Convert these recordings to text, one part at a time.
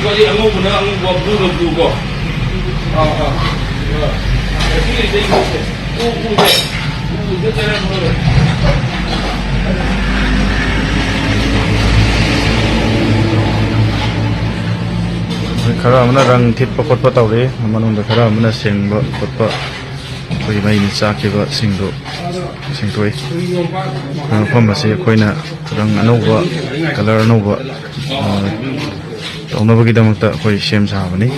Jadi anggu bener anggu buat blue kok. Ini dia dia jalan dulu. Khara mana rang thit pa khot pa tawre manung da khara mana seng ba khot pa koi mai ni cha ke ba sing do sing toi pham ba se koina rang anova color anova tawna ba gi damakta koi sem sa bani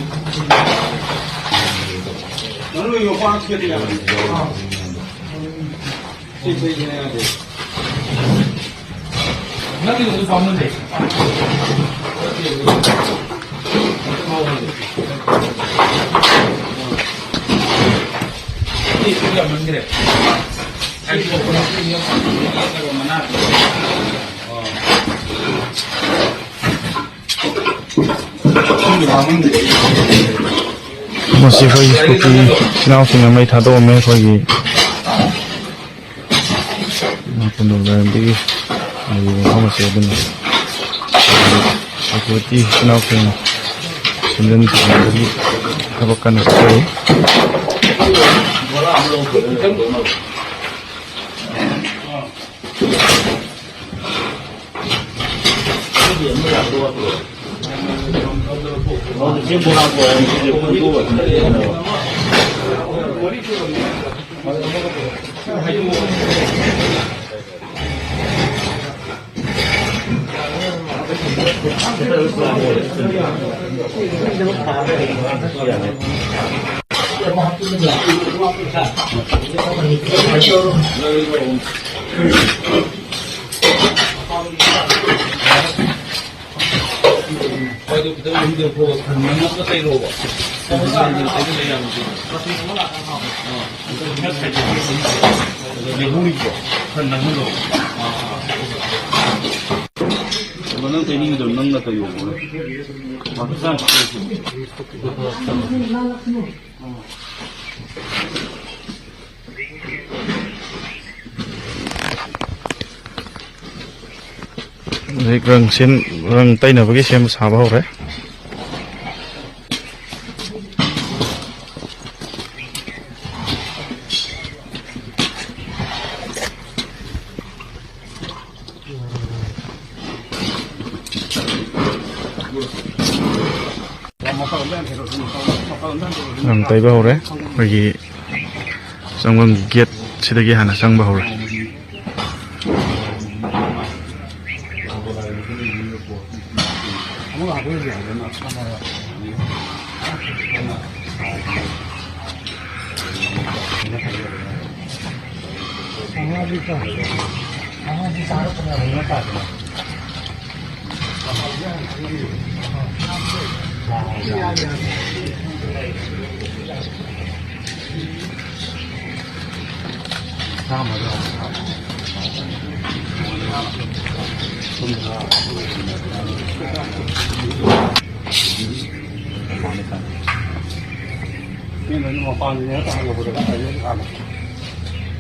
Nanti itu paham nanti. Ini sudah menggeret. Aku pernah punya kalau mana. masih koi kuki sinau singa mai thado me koi Kondong leirenbi ni hama se dun aku ti sinau singa sundan di kabakan sekali Kalau kita udah pro, mana tu saya roba. Kalau saya jadi yang itu. Jadi huri ko, kan nang lo. Mana tu ini tu nang nak tahu. Macam rang sen rang tay na bagi sem sa ba hore rang tay ba hore bagi sangbang gate sidagi hana sang ba hore ini mau panggilnya tak ada